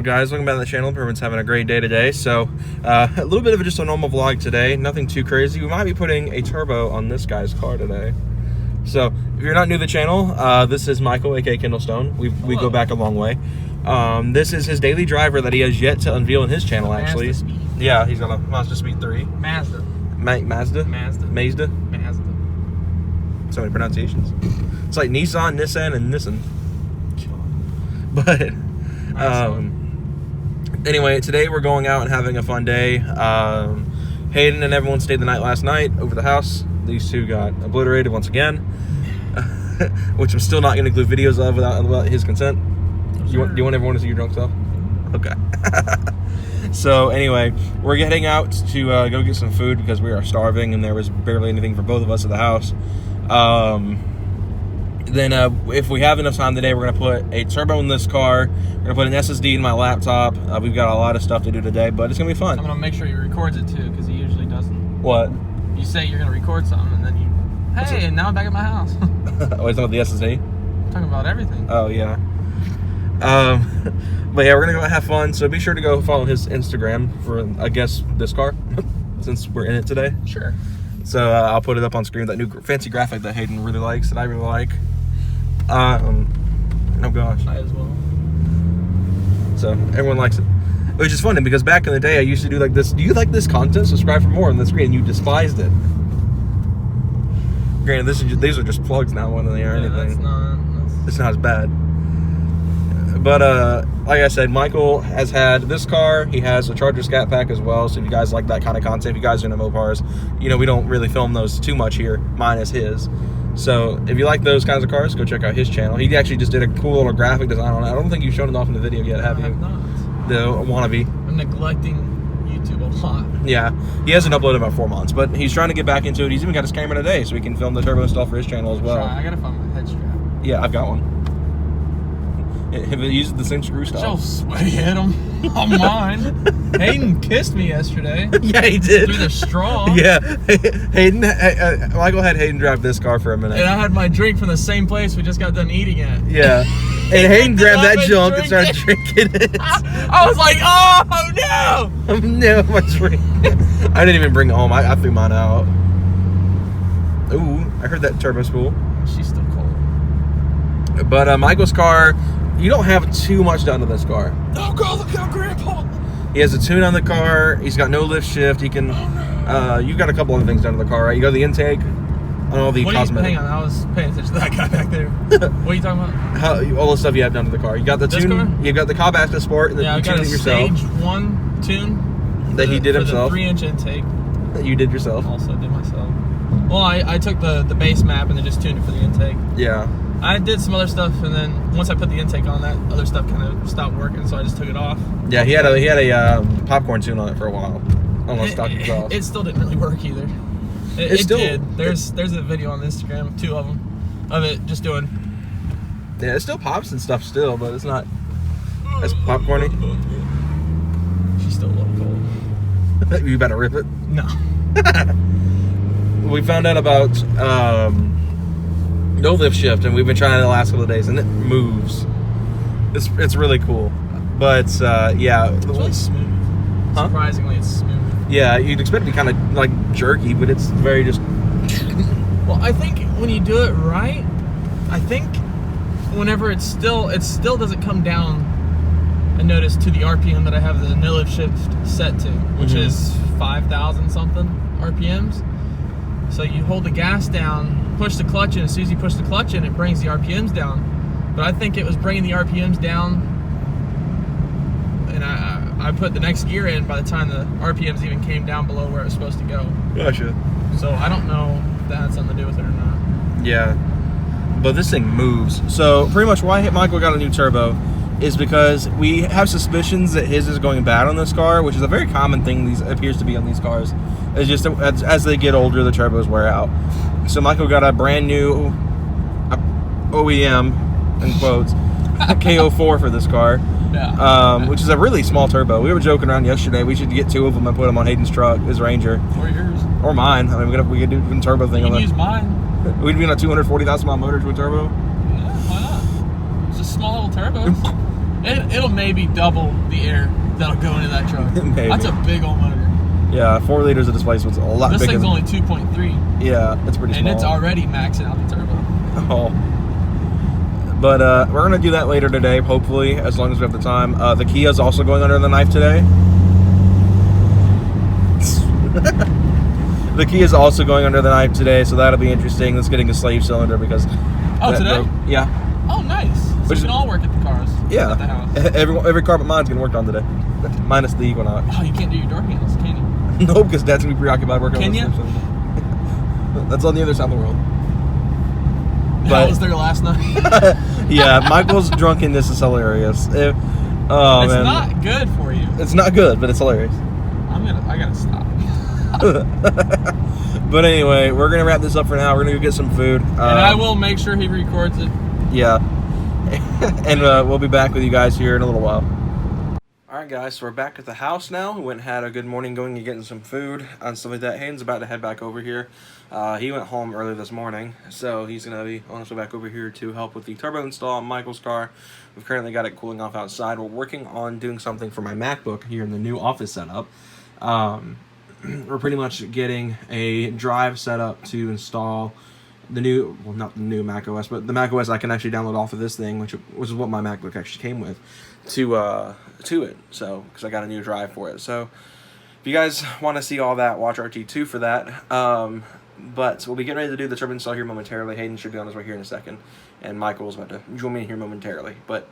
guys? Welcome back to the channel. Everyone's having a great day today. So a little bit of just a normal vlog today. Nothing too crazy. We might be putting a turbo on this guy's car today. So if you're not new to the channel, this is Michael, aka Kindlestone. We go back a long way. This is his daily driver that he has yet to unveil in his channel, actually. Yeah, he's got a Mazda Speed 3. Mazda. Mazda? Mazda. So many pronunciations. It's like Nissan, Nissan, and Nissan. But anyway, today we're going out and having a fun day. Hayden and everyone stayed the night last night over the house. These two got obliterated once again, which I'm still not going to include videos of without his consent. Do you want everyone to see your drunk self? Okay. So anyway, we're getting out to go get some food because we are starving and there was barely anything for both of us at the house. Then if we have enough time today, we're going to put a turbo in this car. We're going to put an SSD in my laptop. We've got a lot of stuff to do today, but it's going to be fun. I'm going to make sure he records it too, because he usually doesn't. What? You say you're going to record something, and then you, hey, and now I'm back at my house. Oh, you're talking about the SSD? I'm talking about everything. Oh, yeah. But yeah, we're going to go have fun, so be sure to go follow his Instagram for, I guess, this car, since we're in it today. Sure. So I'll put it up on screen, that new fancy graphic that Hayden really likes, that I really like. Oh gosh. I as well. So everyone likes it, which is funny because back in the day I used to do like this. Do you like this content? Subscribe for more on the screen. You despised it. Granted, these are just plugs now more than they are anything. It's not as bad. But like I said, Michael has had this car. He has a Charger Scat Pack as well. So if you guys like that kind of content, if you guys are into Mopars, you know we don't really film those too much here. Mine is his. So if you like those kinds of cars, go check out his channel. He actually just did a cool little graphic design on it. I don't think you've shown it off in the video yet, have you? I have not. The wannabe. I'm neglecting YouTube a lot. Yeah, he hasn't uploaded about 4 months, but he's trying to get back into it. He's even got his camera today, so he can film the turbo stuff for his channel as well. I gotta find my head strap. Yeah, I've got one. If it uses the same screw style. So sweaty hit him on mine. Hayden kissed me yesterday. Yeah, he did. Through the straw. Yeah, Hayden. Michael had Hayden drive this car for a minute. And I had my drink from the same place we just got done eating at. Yeah. And Hayden grabbed that junk and started drinking it. I was like, oh no! Oh no, my drink. I didn't even bring it home. I threw mine out. Ooh, I heard that turbo spool. She's still cold. But Michael's car, you don't have too much done to this car. Oh God, look how Grandpa. He has a tune on the car. He's got no lift shift. He can. You've got a couple other things done to the car, right? You got the intake. And all the cosmetic. Hang on, I was paying attention to that guy back there. What are you talking about? All the stuff you have done to the car. You got the tune. Car? You got the Cobb Active Sport, and then you tuned it yourself. Stage 1 tune that he did himself. The 3-inch intake that you did yourself. Also did myself. Well, I took the base map and then just tuned it for the intake. Yeah. I did some other stuff, and then once I put the intake on, that other stuff kind of stopped working, so I just took it off. Yeah, he had a popcorn tune on it for a while. Almost stopped itself. It still didn't really work either. It still did. There's a video on Instagram, 2 of them, of it just doing. Yeah, it still pops and stuff still, but it's not as popcorny. She's still a little cold. You better rip it. No. We found out about no lift shift, and we've been trying it the last couple of days, and it moves. It's really cool, but yeah, it's really smooth. Huh? Surprisingly, it's smooth. Yeah, you'd expect it to be kind of like jerky, but it's very just. Well, I think when you do it right, I think whenever it still doesn't come down. I noticed to the RPM that I have the no lift shift set to, which is 5,000 something RPMs. So you hold the gas down, push the clutch in. As soon as you push the clutch in, it brings the RPMs down. But I think it was bringing the RPMs down, and I put the next gear in by the time the RPMs even came down below where it was supposed to go. Gotcha. So I don't know if that had something to do with it or not. Yeah, but this thing moves. So pretty much why Michael got a new turbo is because we have suspicions that his is going bad on this car, which is a very common thing appears to be on these cars. It's just as they get older, the turbos wear out. So Michael got a brand new OEM, in quotes, KO4 for this car, which is a really small turbo. We were joking around yesterday. We should get 2 of them and put them on Hayden's truck, his Ranger. Or yours. Or mine. I mean, we could do a turbo thing. You can use mine. We'd be on a 240,000 mile motor to a turbo. Yeah, why not? It's a small little turbo. It'll maybe double the air that'll go into that truck. Maybe. That's a big old motor. Yeah, 4 liters of displacement's a lot bigger. This thing's only 2.3. Yeah, it's pretty small. And it's already maxing out the turbo. Oh. But we're going to do that later today, hopefully, as long as we have the time. The Kia's also going under the knife today. The Kia's also going under the knife today, so that'll be interesting. That's getting a slave cylinder because... today? Yeah. Oh, nice. So we can all work at the cars. Yeah. At the house. Every car but mine's getting worked on today. Minus the Equinox. Oh, you can't do your door handles, can you? No, because Dad's going to be preoccupied working Can on you? this. That's on the other side of the world. I was there last night. Yeah, Michael's drunkenness is hilarious. It's not good for you. It's not good, but it's hilarious. I gotta stop. But anyway, we're gonna wrap this up for now. We're gonna go get some food. And I will make sure he records it. Yeah. And we'll be back with you guys here in a little while. Alright guys, so we're back at the house now. We went and had a good morning going and getting some food and stuff like that. Hayden's about to head back over here. He went home early this morning, so he's going to be on his way back over here to help with the turbo install on Michael's car. We've currently got it cooling off outside. We're working on doing something for my MacBook here in the new office setup. We're pretty much getting a drive set up to install the new, well, not the new Mac OS, but the Mac OS I can actually download off of this thing, which is what my MacBook actually came with, to it. So, because I got a new drive for it. So, if you guys want to see all that, watch RT2 for that. But we'll be getting ready to do the turbo install here momentarily. Hayden should be on his way here in a second, and Michael's about to join me here momentarily. But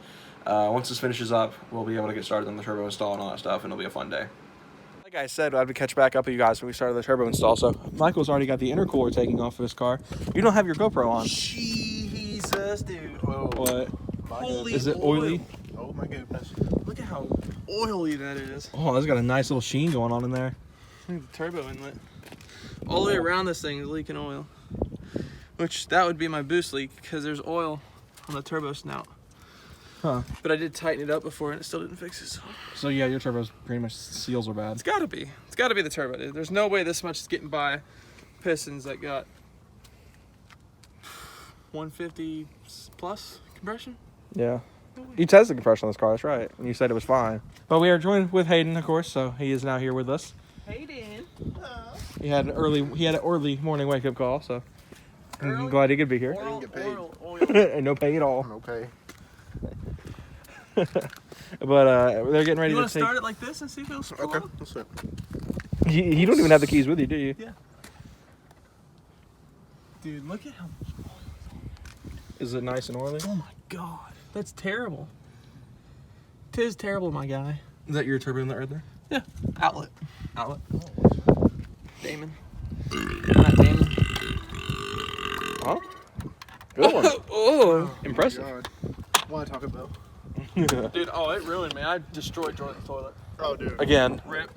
once this finishes up, we'll be able to get started on the turbo install and all that stuff, and it'll be a fun day. Like I said, I'd catch back up with you guys when we started the turbo install. So Michael's already got the intercooler taking off of his car. You don't have your GoPro on. Jesus, dude. Whoa. What? Holy is it oily? Oh my goodness. Look at how oily that is. Oh, it's got a nice little sheen going on in there. Look at the turbo inlet. All the way around this thing is leaking oil. Which, that would be my boost leak, because there's oil on the turbo snout. Huh. But I did tighten it up before and it still didn't fix it. So yeah, your turbo's pretty much seals are bad. it's gotta be. It's gotta be the turbo, dude. There's no way this much is getting by pistons that got 150 plus compression. Yeah. You tested compression on this car, that's right. And you said it was fine. But we are joined with Hayden, of course, so he is now here with us. Hayden. He had an early morning wake up call, so I'm glad he could be here. Didn't get paid. And no pay at all. No pay. But they're getting ready You to want to start it like this and see if it'll spool Okay, up? let's see. You don't even have the keys with you, do you? Yeah. Dude, look at how... Is it nice and oily? Oh my god. That's terrible. 'Tis terrible, my guy. Is that your turbo inlet right there? Yeah. Outlet. Outlet? Damon. Not Damon. Oh. Good one. Oh. Impressive. God. What I talk about? Dude, oh, it ruined me. I destroyed Jordan's toilet. Oh, dude. Again. Rip.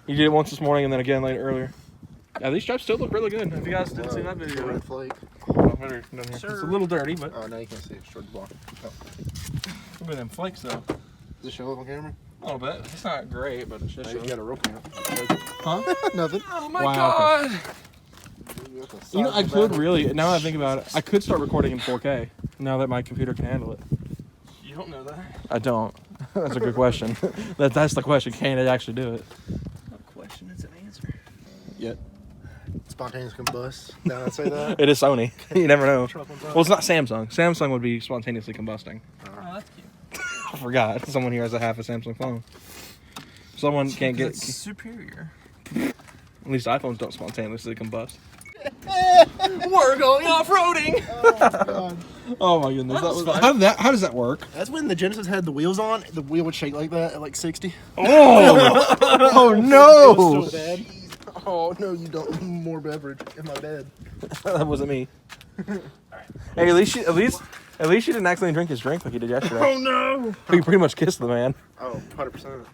You did it once this morning and then again earlier. Yeah, these stripes still look really good. If you guys didn't see that video. Red flake. Oh, better down here. Sure. It's a little dirty, but Oh, now you can't see it. Short block. Oh. look at them flakes though. Does it show up on camera? A little bit. It's not great, but it's just. You got a rope camera. Huh? Nothing. Oh my Wow, god. You know, I could really. Now that I think about it, I could start recording in 4K. Now that my computer can handle it. You don't know that. I don't. That's a good question. That's the question. Can it actually do it? No question, it's an answer. Yet. Spontaneous combust. Now I say that. It is Sony. You never know. Truck on top. Well, it's not Samsung. Samsung would be spontaneously combusting. Oh, that's cute. I forgot. Someone here has a half a Samsung phone. Someone can't get. It's superior. At least iPhones don't spontaneously combust. We're going off-roading. Oh my god. Oh my goodness. That was fun. How does that work? That's when the Genesis had the wheels on. The wheel would shake like that at like 60. Oh! Oh It no! was so bad. Oh no, you don't. More beverage in my bed. That wasn't me. Hey, at least you didn't accidentally drink his drink like you did yesterday. Oh no. You pretty much kissed the man. Oh, 100%.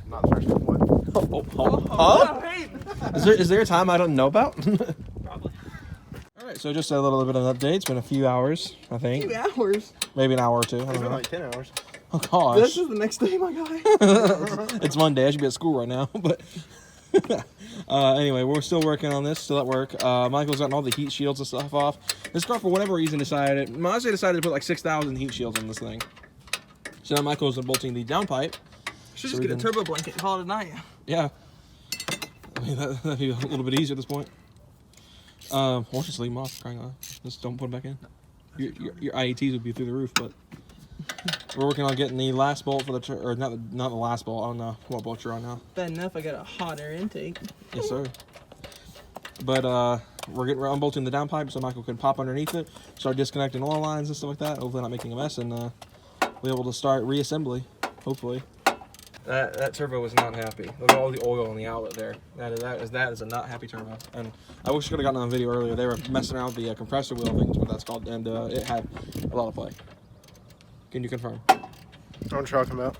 Not the first time. What? Huh? Hey. Is there a time I don't know about? Probably. All right, so just a little bit of an update. It's been a few hours, I think. 2 hours. Maybe an hour or two. I It's don't been know. like 10 hours. Oh gosh. This is the next day, my guy. It's Monday. I should be at school right now, but anyway, we're still working on this. Still at work. Michael's gotten all the heat shields and stuff off. This car, for whatever reason, decided to put like 6,000 heat shields on this thing. So now Michael's unbolting the downpipe. Should just get a turbo blanket and call it a night. Yeah. I mean, that'd be a little bit easier at this point. Why don't you just leave them off, crying out. Just don't put them back in. Your IATs would be through the roof, but we're working on getting the last bolt for the or not the last bolt. I don't know what bolt you're on now. Bad enough I got a hot air intake. Yes, sir. But we're unbolting the downpipe so Michael can pop underneath it, start disconnecting oil lines and stuff like that. Hopefully not making a mess, and be able to start reassembly. Hopefully. That turbo was not happy. Look at all the oil on the outlet there. That is a not happy turbo. And I wish I could have gotten on video earlier. They were messing around with the compressor wheel, I think is what that's called, and it had a lot of play. Can you confirm? I'm talking about.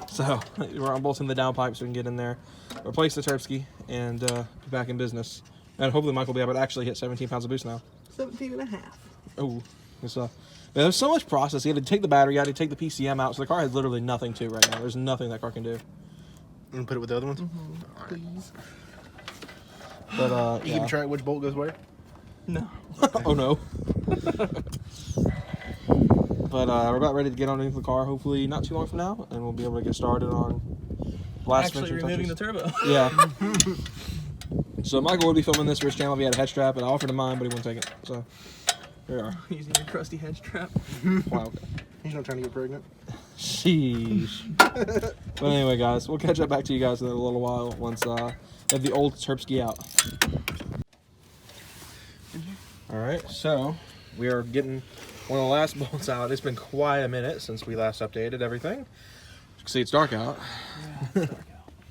So we're unbolting the downpipe so we can get in there, replace the Terpsky, and be back in business. And hopefully Michael will be able to actually hit 17 pounds of boost now. 17 and a half. Oh, it's there's so much process. You had to take the battery out, you had to take the PCM out, so the car has literally nothing to right now. There's nothing that car can do. And put it with the other ones? Mm-hmm. Please. But You can track which bolt goes where? No. Oh no. But we're about ready to get underneath the car, hopefully not too long from now, and we'll be able to get started on last Actually removing the turbo. Yeah. So Michael would be filming this for his channel if he had a head strap, and I offered him mine, but he wouldn't take it. So here we are. Using your crusty head strap. Wow. He's not trying to get pregnant. Sheesh. But anyway, guys, we'll catch up back to you guys in a little while once I have the old Terpsky out. All right, so we are getting one of the last bolts out. It's been quite a minute since we last updated everything. You can see it's dark out. Yeah, it's dark out.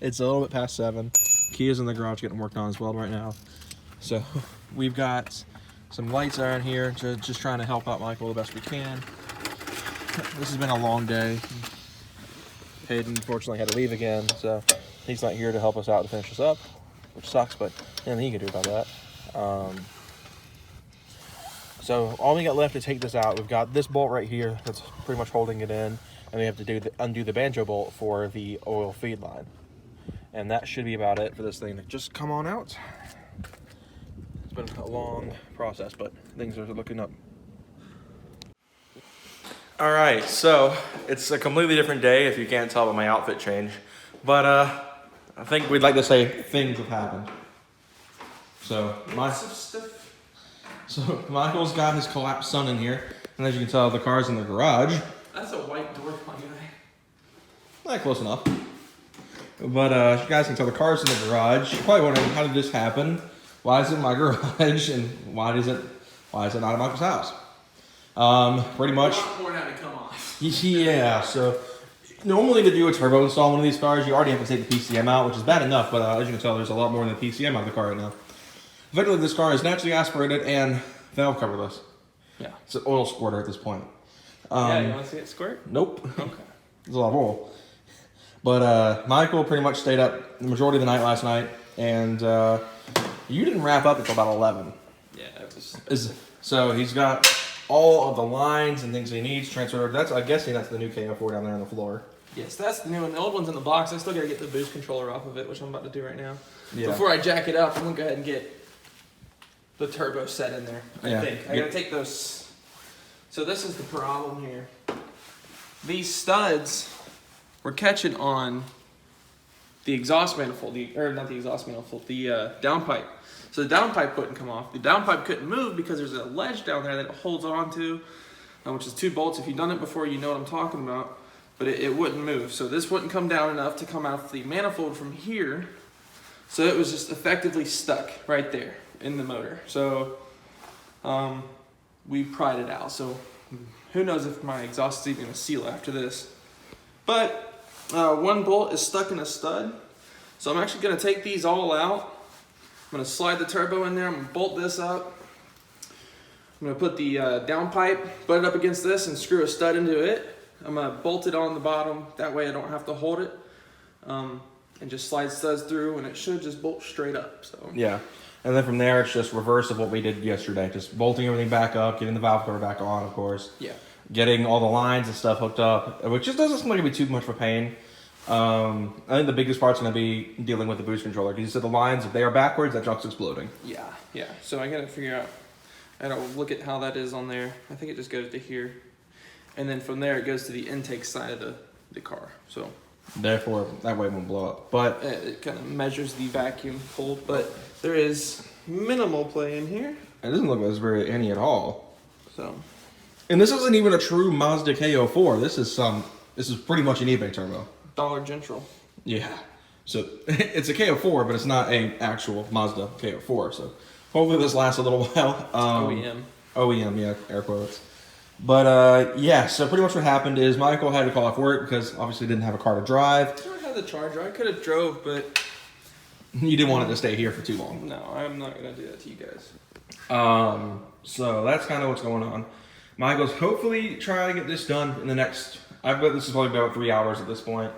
It's a little bit past 7. Kia's in the garage getting worked on as well right now. So we've got some lights around here, just trying to help out Michael the best we can. This has been a long day. Hayden unfortunately had to leave again, so he's not here to help us out to finish this up, which sucks, but nothing he can do about that. So all we got left to take this out, we've got this bolt right here that's pretty much holding it in, and we have to undo the banjo bolt for the oil feed line. And that should be about it for this thing to just come on out. It's been a long process, but things are looking up. All right, so it's a completely different day if you can't tell by my outfit change. But I think we'd like to say things have happened. So Michael's got his collapsed sun in here, and as you can tell, the car's in the garage. That's a white door, my guy. Not close enough. But you guys can tell the car's in the garage. You're probably wondering, how did this happen? Why is it in my garage, and why is it not at Michael's house? Pretty much. A lot more had to come off. Yeah. So normally to do a turbo install on one of these cars, you already have to take the PCM out, which is bad enough. But as you can tell, there's a lot more than the PCM out of the car right now. Effectively, this car is naturally aspirated and valve coverless. Yeah. It's an oil squirter at this point. Yeah, you want to see it squirt? Nope. Okay. There's a lot of oil. But Michael pretty much stayed up the majority of the night last night, and you didn't wrap up until about 11. Yeah, it was. So he's got all of the lines and things he needs transferred. I'm guessing that's the new KO4 down there on the floor. Yes, that's the new one. The old one's in the box. I still gotta get the boost controller off of it, which I'm about to do right now. Yeah. Before I jack it up, I'm gonna go ahead and get the turbo set in there. I think. I gotta take those. So this is the problem here. These studs were catching on the exhaust manifold, not the exhaust manifold, the downpipe. So the downpipe couldn't come off. The downpipe couldn't move because there's a ledge down there that it holds on to, which is 2 bolts. If you've done it before, you know what I'm talking about. But it wouldn't move. So this wouldn't come down enough to come out the manifold from here. So it was just effectively stuck right there in the motor. So we pried it out. So who knows if my exhaust is even going to seal after this. But 1 bolt is stuck in a stud. So I'm actually going to take these all out. I'm going to slide the turbo in there. I'm going to bolt this up. I'm going to put the downpipe, butt it up against this, and screw a stud into it. I'm going to bolt it on the bottom. That way I don't have to hold it. And just slide studs through, and it should just bolt straight up. So Yeah. And then from there, it's just reverse of what we did yesterday. Just bolting everything back up, getting the valve cover back on, of course. Yeah. Getting all the lines and stuff hooked up, which just doesn't seem like it'd be too much of a pain. I think the biggest part's going to be dealing with the boost controller. Because you said the lines, if they are backwards, that junk's exploding. Yeah. So I got to figure out, I don't look at how that is on there. I think it just goes to here. And then from there, it goes to the intake side of the car. So Therefore, that way it won't blow up. But it kind of measures the vacuum pull. But there is minimal play in here. it doesn't look like there's very any at all. So, and this isn't even a true Mazda KO4. This is pretty much an eBay turbo. Dollar General. Yeah. So it's a KO4, but it's not an actual Mazda KO4. So hopefully this lasts a little while. OEM, yeah, air quotes. But yeah, so pretty much what happened is Michael had to call off work because obviously didn't have a car to drive. I don't have the Charger. I could have drove, but You didn't want it to stay here for too long. no, I'm not gonna do that to you guys. So that's kind of what's going on. Michael's hopefully trying to get this done in the next. I bet this is probably about 3 hours at this point.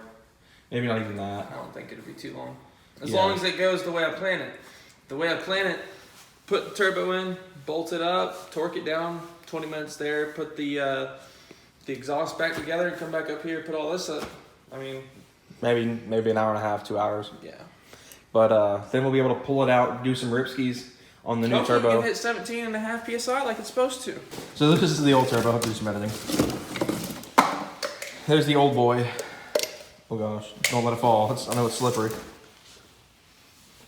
Maybe not even that. I don't think it'll be too long. As Yeah. long as it goes the way I plan it. The way I plan it, put the turbo in, bolt it up, torque it down, 20 minutes there, put the exhaust back together and come back up here, put all this up. I mean, Maybe an hour and a half, 2 hours. yeah. But then we'll be able to pull it out, do some rip skis on the new Hopefully turbo. it can hit 17.5 PSI like it's supposed to. So this is the old turbo. I'll do some editing. There's the old boy. Oh gosh, don't let it fall. I know it's slippery.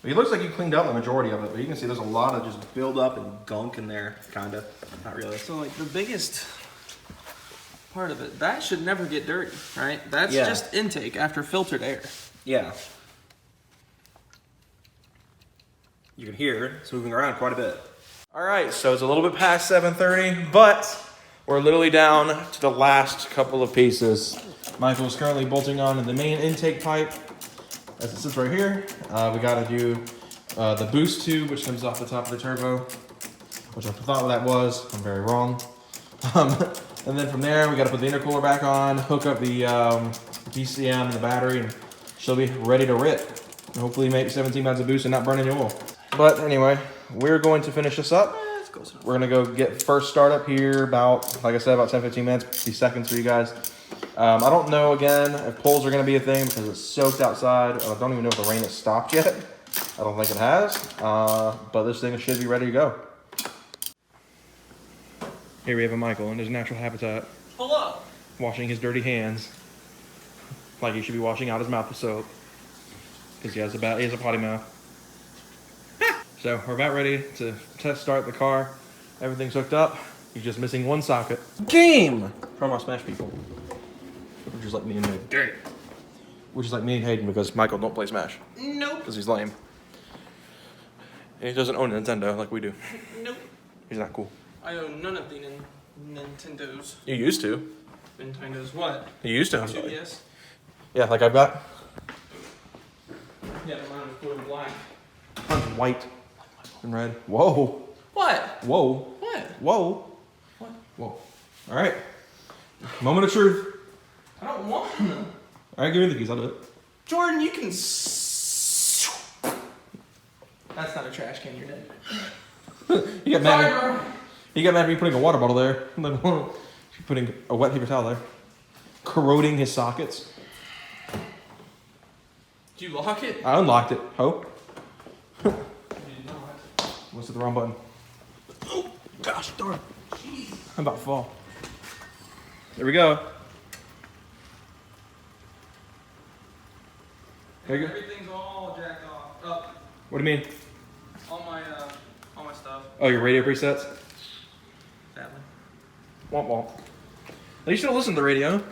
But it looks like you cleaned up the majority of it, but you can see there's a lot of just build up and gunk in there, kinda. Not really. So like the biggest part of it, that should never get dirty, right? That's Yeah. just intake after filtered air. Yeah. You can hear it's moving around quite a bit. All right, so it's a little bit past 7:30, but we're literally down to the last couple of pieces. Michael's currently bolting on the main intake pipe as it sits right here. We got to do the boost tube, which comes off the top of the turbo, which I thought that was. I'm very wrong. And then from there, we got to put the intercooler back on, hook up the BCM and the battery, and she'll be ready to rip. And hopefully make 17 pounds of boost and not burn any oil. But anyway, we're going to finish this up. We're going to go get first startup here about, like I said, about 10-15 minutes, 50 seconds for you guys. I don't know, again, if poles are going to be a thing because it's soaked outside. I don't even know if the rain has stopped yet. I don't think it has. But this thing should be ready to go. Here we have a Michael in his natural habitat, Hello. washing his dirty hands. Like he should be washing out his mouth with soap. Because he has a potty mouth. So we're about ready to test start the car. Everything's hooked up. He's just missing one socket. Game! From our Smash people. Which is like me and Hayden. Game. Which is like me and Hayden because Michael don't play Smash. Nope. Because he's lame. And he doesn't own a Nintendo like we do. Nope. He's not cool. I own none of the Nintendos. You used to. Nintendos what? You used to. 2DS? Yeah, like I've got. Yeah, mine was blue and black. Mine's white and red. Whoa. What? Whoa. What? Whoa. What? Whoa. All right. Moment of truth. I don't want them. All right, give me the keys. I'll do it. Jordan, you can. That's not a trash can, you're dead. You got Sorry, mad. bro. You got mad at me putting a water bottle there. Putting a wet paper towel there. Corroding his sockets. Did you lock it? I unlocked it. Ho. You did not. What's the wrong button? Oh, gosh darn. Jeez. I'm about to fall. There we go. There you go. Everything's all jacked off. Up. What do you mean? All my stuff. Oh, your radio presets? Sadly. Womp womp. At least you don't listen to the radio.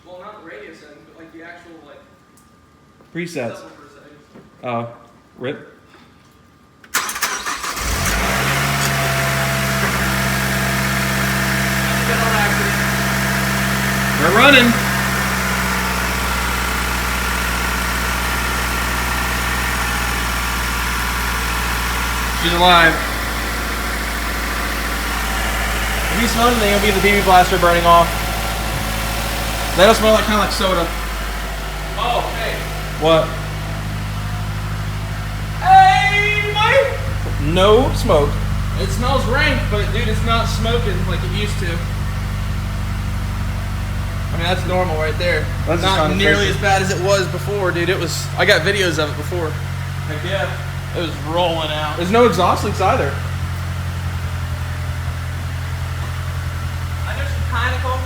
Well, not the radio settings, but like the actual like Presets. subwoofer settings. Rip. We're running. She's alive. If you smell anything, it'll be the BB blaster burning off. That'll smell like kind of like soda. Oh, hey. What? Hey, Mike! No smoke. It smells rank, but dude, it's not smoking like it used to. I mean, that's normal right there. That's just not nearly concentration. as bad as it was before, dude. It was. I got videos of it before. Heck yeah. It was rolling out. There's no exhaust leaks either. I know some kind of cold.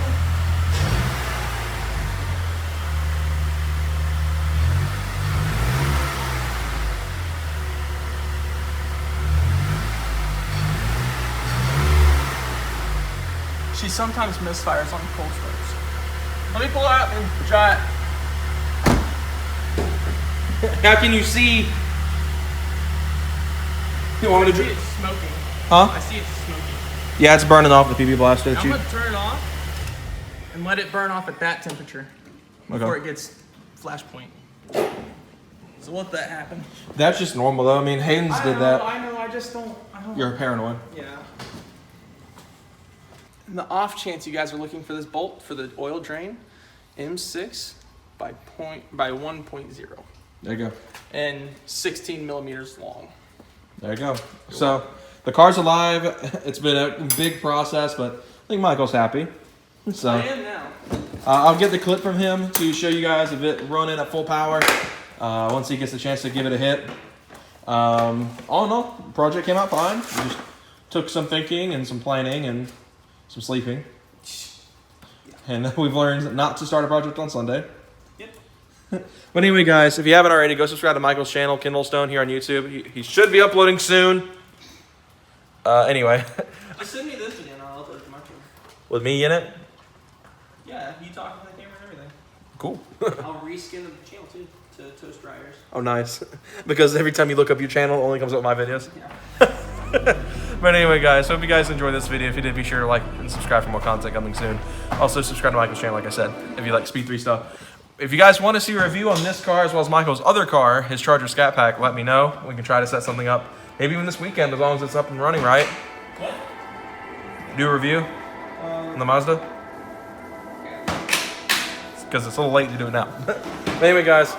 She sometimes misfires on cold starts. Let me pull out and try it. How can you see? You want me to I see it's smoking. Huh? I see it's smoking. Yeah, it's burning off the PB blaster. I'm gonna turn it off and let it burn off at that temperature before it gets flashpoint. So let that happen. That's just normal though. I mean, Hayden's did that. I know. I just don't. You're paranoid. Yeah. In the off chance you guys are looking for this bolt for the oil drain, M6 by 1.0 There you go. and 16 millimeters long. There you go. So the car's alive. It's been a big process, but I think Michael's happy. So I am now. I'll get the clip from him to show you guys of it running at full power once he gets the chance to give it a hit. All in all, the project came out fine. It just took some thinking and some planning and some sleeping. And we've learned not to start a project on Sunday. Yep. But anyway, guys, if you haven't already, go subscribe to Michael's channel, Kindlestone, here on YouTube. He should be uploading soon. Anyway. Just send me this again. I'll upload it to my channel. With me in it? Yeah, you talk on the camera and everything. Cool. I'll reskin the channel too to toast dryers. Oh, nice. Because every time you look up your channel, it only comes up with my videos. Yeah. But anyway, guys, hope you guys enjoyed this video. If you did, be sure to like and subscribe for more content coming soon. Also, subscribe to Michael's channel, like I said, if you like Speed 3 stuff. If you guys want to see a review on this car as well as Michael's other car, his Charger Scat Pack, let me know. We can try to set something up. Maybe even this weekend, as long as it's up and running, right? What? Do a review on the Mazda? Because it's a little late to do it now. But anyway, guys,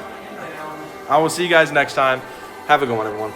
I will see you guys next time. Have a good one, everyone.